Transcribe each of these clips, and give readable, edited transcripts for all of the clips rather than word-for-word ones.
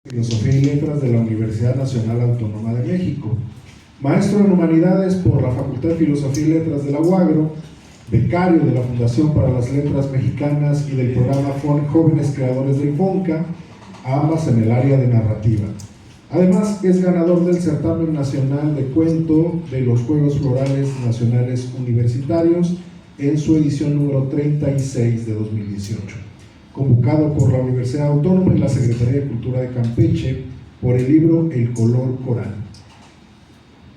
Filosofía y Letras de la Universidad Nacional Autónoma de México, maestro en Humanidades por la Facultad de Filosofía y Letras de la UAGRO, becario de la Fundación para las Letras Mexicanas y del programa Jóvenes Creadores del FONCA, ambas en el área de narrativa. Además, es ganador del Certamen Nacional de Cuento de los Juegos Florales Nacionales Universitarios en su edición número 36 de 2018. Convocado por la Universidad Autónoma y la Secretaría de Cultura de Campeche por el libro El color coral.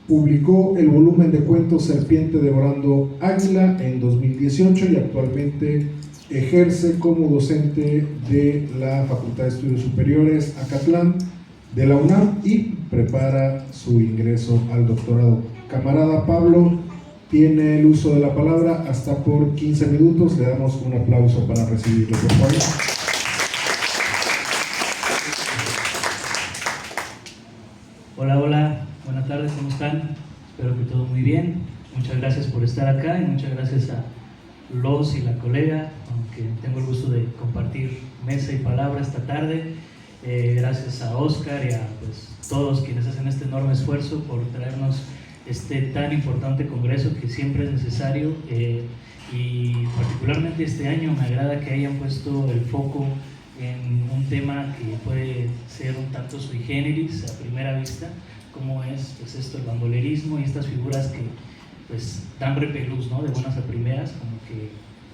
Publicó el volumen de cuentos Serpiente devorando águila en 2018 y actualmente ejerce como docente de la Facultad de Estudios Superiores Acatlán de la UNAM y prepara su ingreso al doctorado. Camarada Pablo tiene el uso de la palabra hasta por 15 minutos. Le damos un aplauso para recibirlo, por favor. Hola, buenas tardes, ¿cómo están? Espero que todo muy bien. Muchas gracias por estar acá y muchas gracias a los y la colega, aunque tengo el gusto de compartir mesa y palabra esta tarde. Gracias a Oscar y a todos quienes hacen este enorme esfuerzo por traernos este tan importante congreso que siempre es necesario, y particularmente este año me agrada que hayan puesto el foco en un tema que puede ser un tanto sui generis a primera vista, como es esto, el bandolerismo y estas figuras que dan repelús, ¿no? De buenas a primeras, como que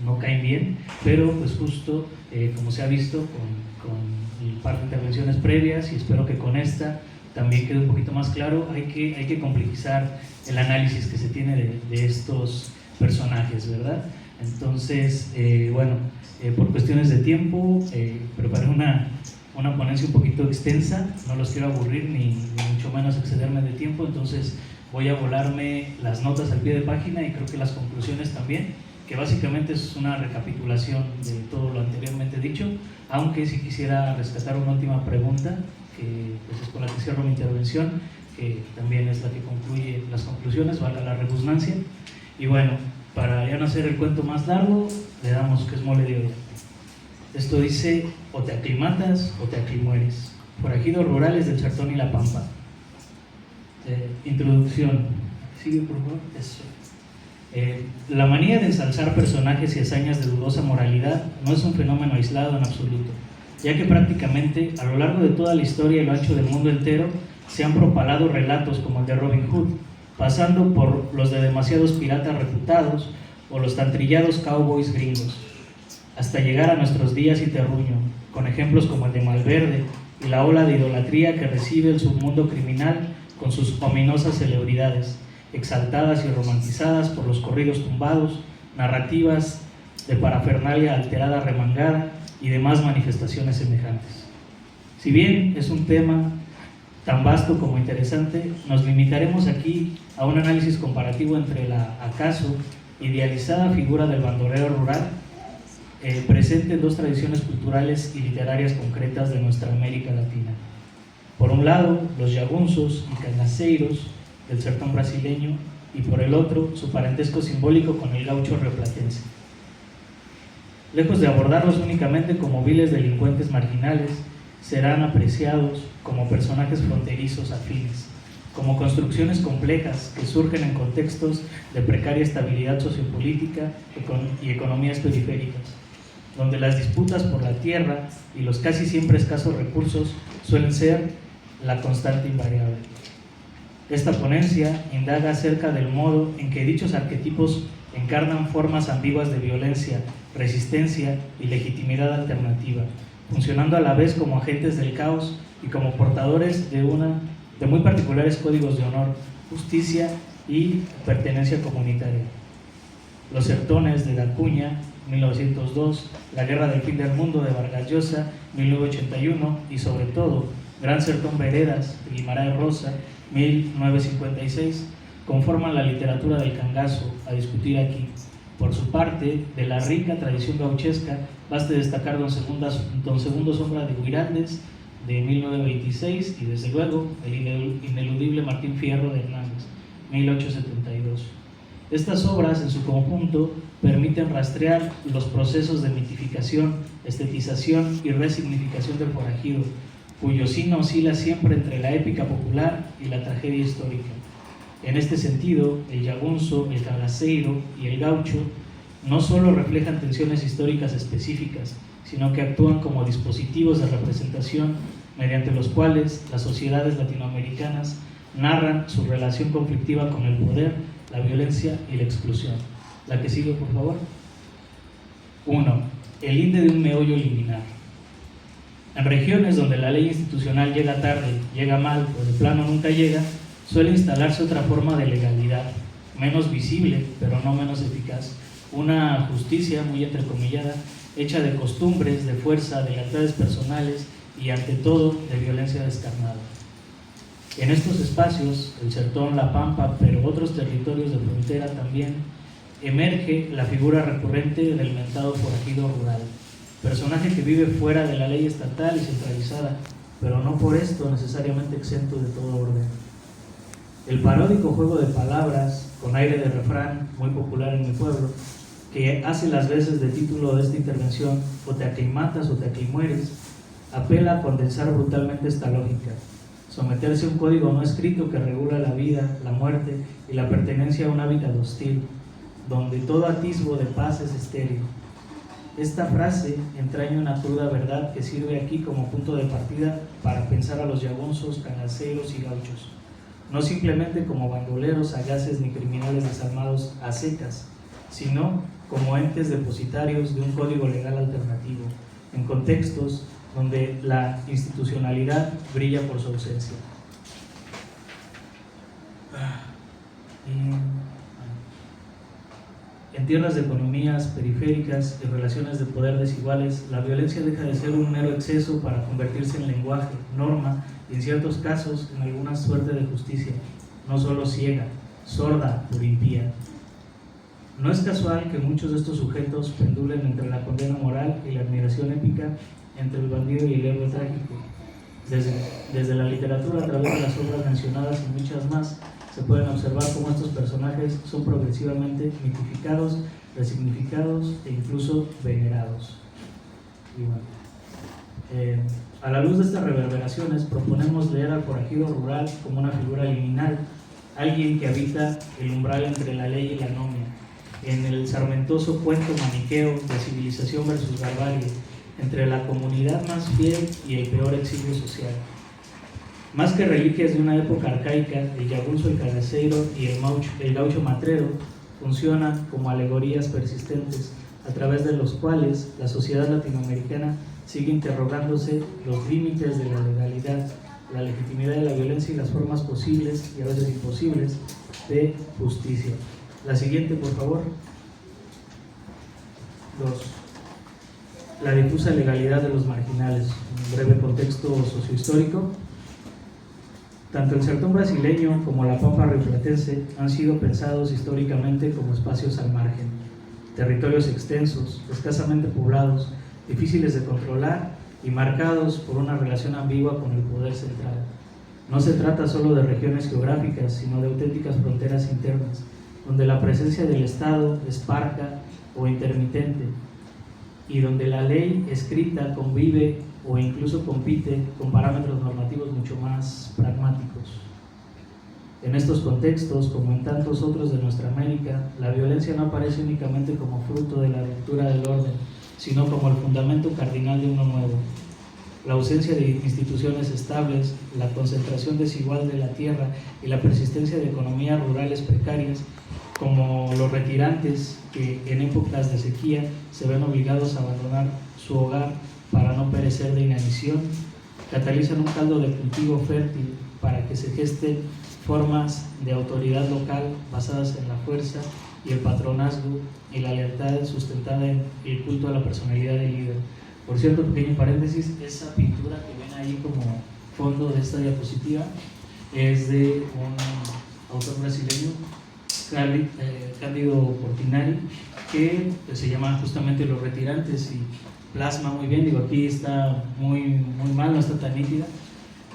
no caen bien, pero justo como se ha visto con un par de intervenciones previas, y espero que con esta también quede un poquito más claro, hay que complejizar el análisis que se tiene de estos personajes, ¿verdad? Entonces, por cuestiones de tiempo, preparé una ponencia un poquito extensa, no los quiero aburrir ni mucho menos excederme de tiempo, entonces voy a volarme las notas al pie de página y creo que las conclusiones también, que básicamente es una recapitulación de todo lo anteriormente dicho, aunque sí quisiera rescatar una última pregunta, que es con la que cierro mi intervención, que también es la que concluye las conclusiones, valga la redundancia. Y bueno, para ya no hacer el cuento más largo, le damos que es mole de olla. Esto dice: o te aclimatas o te aclimueres. Forajidos rurales del Sertón y la Pampa. Introducción. Sigue, por favor. Eso. La manía de ensalzar personajes y hazañas de dudosa moralidad no es un fenómeno aislado en absoluto, ya que prácticamente a lo largo de toda la historia y lo ancho del mundo entero se han propalado relatos como el de Robin Hood, pasando por los de demasiados piratas reputados o los tan trillados cowboys gringos, hasta llegar a nuestros días y terruño, con ejemplos como el de Malverde y la ola de idolatría que recibe el submundo criminal con sus ominosas celebridades, exaltadas y romantizadas por los corridos tumbados, narrativas de parafernalia alterada remangada y demás manifestaciones semejantes. Si bien es un tema tan vasto como interesante, nos limitaremos aquí a un análisis comparativo entre la, acaso, idealizada figura del bandolero rural, presente en dos tradiciones culturales y literarias concretas de nuestra América Latina. Por un lado, los jagunzos y cangaceiros del sertón brasileño, y por el otro, su parentesco simbólico con el gaucho rioplatense. Lejos de abordarlos únicamente como viles delincuentes marginales, serán apreciados como personajes fronterizos afines, como construcciones complejas que surgen en contextos de precaria estabilidad sociopolítica y economías periféricas, donde las disputas por la tierra y los casi siempre escasos recursos suelen ser la constante invariable. Esta ponencia indaga acerca del modo en que dichos arquetipos encarnan formas ambiguas de violencia, resistencia y legitimidad alternativa, funcionando a la vez como agentes del caos y como portadores de muy particulares códigos de honor, justicia y pertenencia comunitaria. Los sertones de Acuña, 1902, La guerra del fin del mundo de Vargas Llosa, 1981, y sobre todo Gran Sertón Veredas de Guimarães Rosa, 1956, conforman la literatura del cangazo a discutir aquí. Por su parte, de la rica tradición gauchesca, baste destacar Don Segundo Sombra de Huiraldes, de 1926, y desde luego el ineludible Martín Fierro de Hernández, 1872. Estas obras, en su conjunto, permiten rastrear los procesos de mitificación, estetización y resignificación del forajido, cuyo signo oscila siempre entre la épica popular y la tragedia histórica. En este sentido, el jagunço, el cagaceiro y el gaucho no solo reflejan tensiones históricas específicas, sino que actúan como dispositivos de representación mediante los cuales las sociedades latinoamericanas narran su relación conflictiva con el poder, la violencia y la exclusión. La que sigue, por favor. 1. El INDE de un meollo liminar. En regiones donde la ley institucional llega tarde, llega mal o de plano nunca llega, suele instalarse otra forma de legalidad, menos visible pero no menos eficaz, una justicia muy entrecomillada, hecha de costumbres, de fuerza, de lealtades personales y ante todo de violencia descarnada. En estos espacios, el Sertón, la Pampa, pero otros territorios de frontera también, emerge la figura recurrente del mentado forajido rural, personaje que vive fuera de la ley estatal y centralizada, pero no por esto necesariamente exento de todo orden. El paródico juego de palabras, con aire de refrán, muy popular en mi pueblo, que hace las veces de título de esta intervención, o te aclimatas o te aclimueres, apela a condensar brutalmente esta lógica, someterse a un código no escrito que regula la vida, la muerte y la pertenencia a un hábitat hostil, donde todo atisbo de paz es estéril. Esta frase entraña una cruda verdad que sirve aquí como punto de partida para pensar a los jagunços, cangaceiros y gauchos, no simplemente como bandoleros sagaces ni criminales desarmados a secas, sino como entes depositarios de un código legal alternativo, en contextos donde la institucionalidad brilla por su ausencia. En tierras de economías periféricas y relaciones de poder desiguales, la violencia deja de ser un mero exceso para convertirse en lenguaje, norma y en ciertos casos en alguna suerte de justicia, no solo ciega, sorda por impía. No es casual que muchos de estos sujetos pendulen entre la condena moral y la admiración épica entre el bandido y el héroe trágico. Desde la literatura, a través de las obras mencionadas y muchas más, se pueden observar cómo estos personajes son progresivamente mitificados, resignificados e incluso venerados. Y bueno, a la luz de estas reverberaciones, proponemos leer al forajido rural como una figura liminal, alguien que habita el umbral entre la ley y la anomia, en el sarmentoso cuento maniqueo de civilización versus barbarie, entre la comunidad más fiel y el peor exilio social. Más que reliquias de una época arcaica, el jagunço, el cagaceiro y el gaucho matrero funcionan como alegorías persistentes a través de los cuales la sociedad latinoamericana sigue interrogándose los límites de la legalidad, la legitimidad de la violencia y las formas posibles y a veces imposibles de justicia. La siguiente, por favor. 2. La difusa legalidad de los marginales. Un breve contexto sociohistórico. Tanto el sertón brasileño como la pampa rioplatense han sido pensados históricamente como espacios al margen, territorios extensos, escasamente poblados, difíciles de controlar y marcados por una relación ambigua con el poder central. No se trata solo de regiones geográficas, sino de auténticas fronteras internas, donde la presencia del Estado es parca o intermitente y donde la ley escrita convive o incluso compite con parámetros normativos mucho más pragmáticos. En estos contextos, como en tantos otros de nuestra América, la violencia no aparece únicamente como fruto de la ruptura del orden, sino como el fundamento cardinal de uno nuevo. La ausencia de instituciones estables, la concentración desigual de la tierra y la persistencia de economías rurales precarias, como los retirantes que en épocas de sequía se ven obligados a abandonar su hogar para no perecer de inanición, catalizan un caldo de cultivo fértil para que se gesten formas de autoridad local basadas en la fuerza y el patronazgo y la lealtad sustentada en el culto a la personalidad del líder. Por cierto, pequeño paréntesis, esa pintura que ven ahí como fondo de esta diapositiva es de un autor brasileño, Cândido Portinari, que se llama justamente Los Retirantes y plasma muy bien. Digo, aquí está muy mal, no está tan nítida,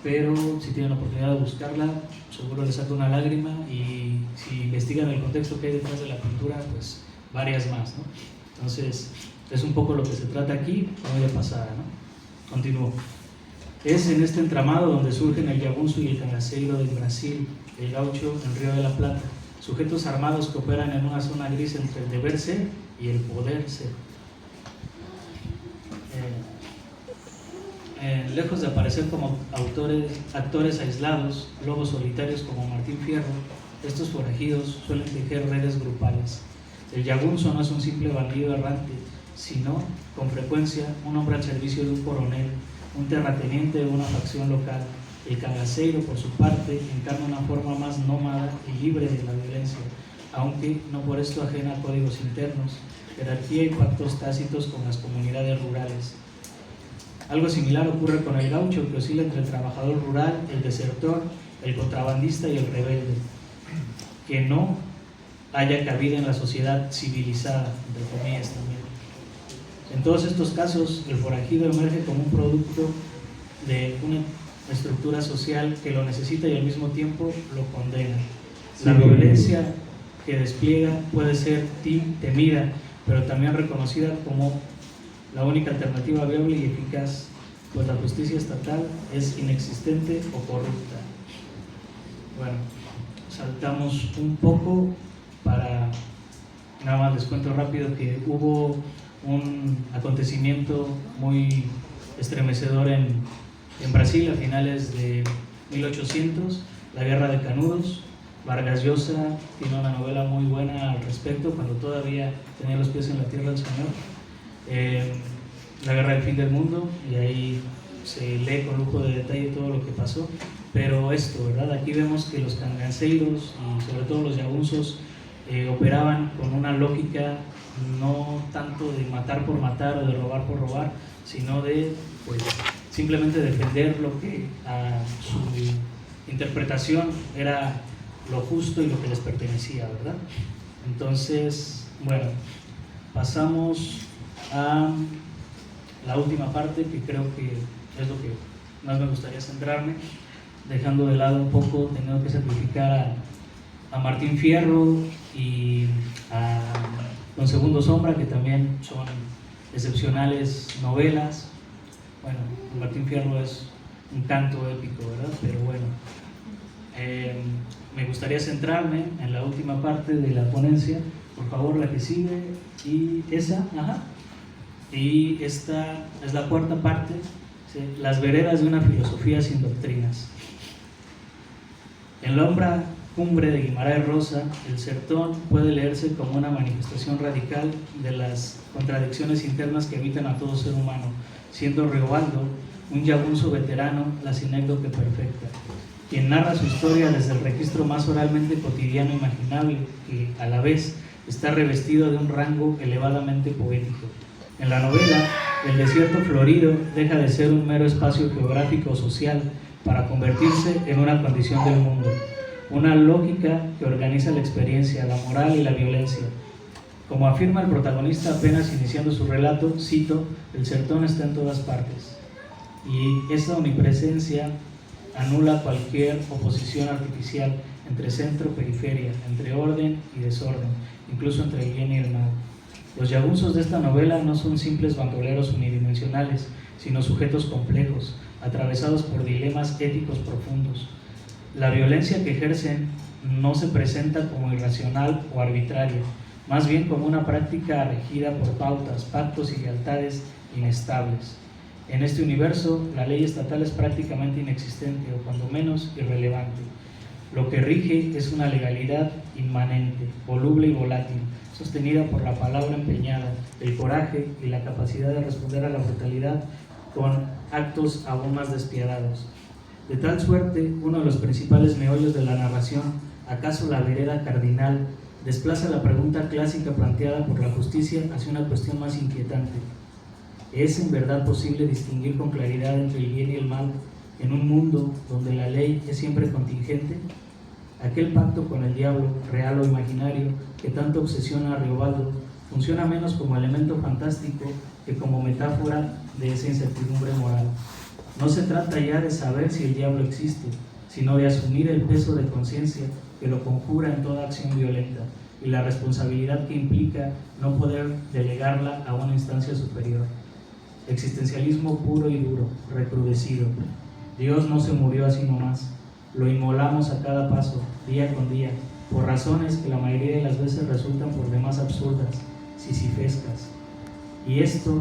pero si tienen la oportunidad de buscarla, seguro les saca una lágrima, y si investigan el contexto que hay detrás de la pintura, pues varias más, ¿no? Entonces, es un poco lo que se trata aquí, muy de pasada, ¿no? Continúo. Es en este entramado donde surgen el jagunço y el cangaceiro del Brasil, el gaucho en Río de la Plata, sujetos armados que operan en una zona gris entre el deber ser y el poder ser. Lejos de aparecer como actores aislados, lobos solitarios como Martín Fierro, estos forajidos suelen tejer redes grupales. El jagunço no es un simple bandido errante, sino, con frecuencia, un hombre al servicio de un coronel, un terrateniente de una facción local. El cangaceiro, por su parte, encarna una forma más nómada y libre de la violencia, aunque no por esto ajena a códigos internos, jerarquía y pactos tácitos con las comunidades rurales. Algo similar ocurre con el gaucho, que oscila entre el trabajador rural, el desertor, el contrabandista y el rebelde, que no haya cabida en la sociedad civilizada, entre comillas también. En todos estos casos, el forajido emerge como un producto de una estructura social que lo necesita y al mismo tiempo lo condena. La violencia que despliega puede ser temida, pero también reconocida como la única alternativa viable y eficaz, pues la justicia estatal es inexistente o corrupta. Bueno, saltamos un poco para, nada más les cuento rápido que hubo un acontecimiento muy estremecedor en Brasil a finales de 1800, la Guerra de Canudos. Vargas Llosa tiene una novela muy buena al respecto, cuando todavía tenía los pies en la tierra del Señor. La Guerra del Fin del Mundo, y ahí se lee con lujo de detalle todo lo que pasó. Pero esto, ¿verdad? Aquí vemos que los cangaceiros y sobre todo los jagunços operaban con una lógica no tanto de matar por matar o de robar por robar, sino de pues, simplemente defender lo que a su interpretación era lo justo y lo que les pertenecía, ¿verdad? Entonces, bueno, pasamos a la última parte, que creo que es lo que más me gustaría centrarme, dejando de lado un poco, teniendo que sacrificar a Martín Fierro y a Don Segundo Sombra, que también son excepcionales novelas. Bueno, Martín Fierro es un canto épico, ¿verdad? Pero bueno, me gustaría centrarme en la última parte de la ponencia. Por favor, la que sigue, y esa, y esta es la cuarta parte, ¿sí? Las veredas de una filosofía sin doctrinas. En la obra Cumbre de Guimarães Rosa, el sertón puede leerse como una manifestación radical de las contradicciones internas que habitan a todo ser humano, siendo Riobaldo, un jagunço veterano, la sinécdoque perfecta, quien narra su historia desde el registro más oralmente cotidiano e imaginable, que a la vez está revestido de un rango elevadamente poético. En la novela, el desierto florido deja de ser un mero espacio geográfico o social para convertirse en una condición del mundo, una lógica que organiza la experiencia, la moral y la violencia. Como afirma el protagonista apenas iniciando su relato, cito, el sertón está en todas partes, y esa omnipresencia anula cualquier oposición artificial entre centro y periferia, entre orden y desorden, incluso entre el bien y el mal. Los jagunços de esta novela no son simples bandoleros unidimensionales, sino sujetos complejos, atravesados por dilemas éticos profundos. La violencia que ejercen no se presenta como irracional o arbitraria, más bien como una práctica regida por pautas, pactos y lealtades inestables. En este universo, la ley estatal es prácticamente inexistente o cuando menos irrelevante. Lo que rige es una legalidad inmanente, voluble y volátil, sostenida por la palabra empeñada, el coraje y la capacidad de responder a la brutalidad con actos aún más despiadados. De tal suerte, uno de los principales meollos de la narración, acaso la vereda cardinal, desplaza la pregunta clásica planteada por la justicia hacia una cuestión más inquietante. ¿Es en verdad posible distinguir con claridad entre el bien y el mal en un mundo donde la ley es siempre contingente? Aquel pacto con el diablo, real o imaginario, que tanto obsesiona a Riobaldo, funciona menos como elemento fantástico que como metáfora de esa incertidumbre moral. No se trata ya de saber si el diablo existe, sino de asumir el peso de conciencia que lo conjura en toda acción violenta y la responsabilidad que implica no poder delegarla a una instancia superior. existencialismo puro y duro, recrudecido. Dios no se murió así nomás, lo inmolamos a cada paso, día con día, por razones que la mayoría de las veces resultan por demás absurdas, sisifescas. Y esto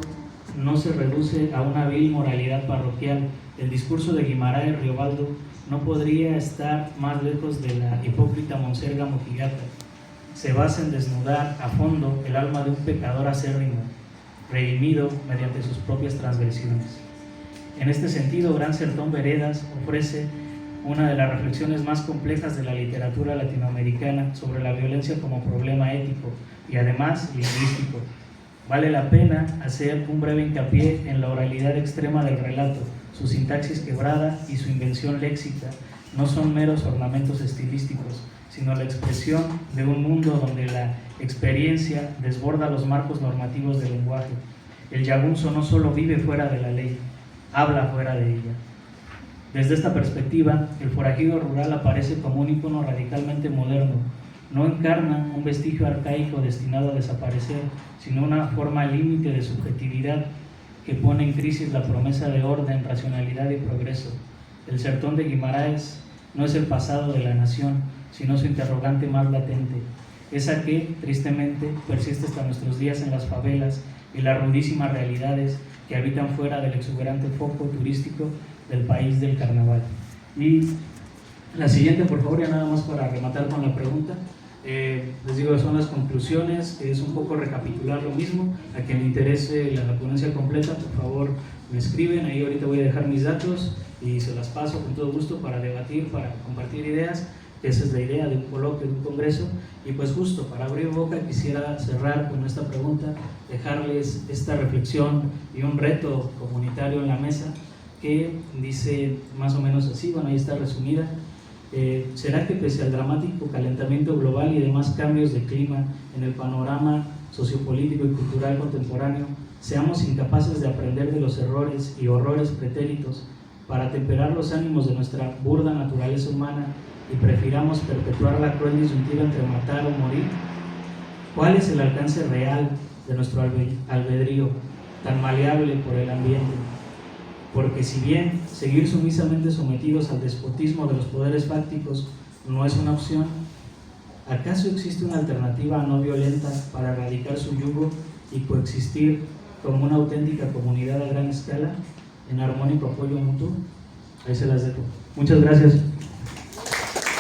no se reduce a una vil moralidad parroquial. El discurso de Guimarães Riobaldo no podría estar más lejos de la hipócrita monserga mojigata. Se basa en desnudar a fondo el alma de un pecador acérrimo, redimido mediante sus propias transgresiones. En este sentido, Gran Sertón Veredas ofrece una de las reflexiones más complejas de la literatura latinoamericana sobre la violencia como problema ético y además lingüístico. Vale la pena hacer un breve hincapié en la oralidad extrema del relato. Su sintaxis quebrada y su invención léxica no son meros ornamentos estilísticos, sino la expresión de un mundo donde la experiencia desborda los marcos normativos del lenguaje. El yagunzo no solo vive fuera de la ley, habla fuera de ella. Desde esta perspectiva, el forajido rural aparece como un ícono radicalmente moderno. No encarna un vestigio arcaico destinado a desaparecer, sino una forma límite de subjetividad que pone en crisis la promesa de orden, racionalidad y progreso. El sertón de Guimarães no es el pasado de la nación, sino su interrogante más latente, esa que, tristemente, persiste hasta nuestros días en las favelas y las rudísimas realidades que habitan fuera del exuberante foco turístico del país del carnaval. Y la siguiente, por favor, ya nada más para rematar con la pregunta. Les digo, son las conclusiones, es un poco recapitular lo mismo. A quien le interese la ponencia completa, por favor, me escriben, ahí ahorita voy a dejar mis datos y se las paso con todo gusto para debatir, para compartir ideas. Esa es la idea de un coloquio, de un congreso. Y pues justo para abrir boca quisiera cerrar con esta pregunta, dejarles esta reflexión y un reto comunitario en la mesa que dice más o menos así, bueno, ahí está resumida. ¿Será que pese al dramático calentamiento global y demás cambios de clima en el panorama sociopolítico y cultural contemporáneo, seamos incapaces de aprender de los errores y horrores pretéritos para temperar los ánimos de nuestra burda naturaleza humana y prefiramos perpetuar la cruel disyuntiva entre matar o morir? ¿Cuál es el alcance real de nuestro albedrío, tan maleable por el ambiente? Porque si bien seguir sumisamente sometidos al despotismo de los poderes fácticos no es una opción, ¿acaso existe una alternativa no violenta para erradicar su yugo y coexistir como una auténtica comunidad a gran escala, en armónico apoyo mutuo? Ahí se las dejo. Muchas gracias.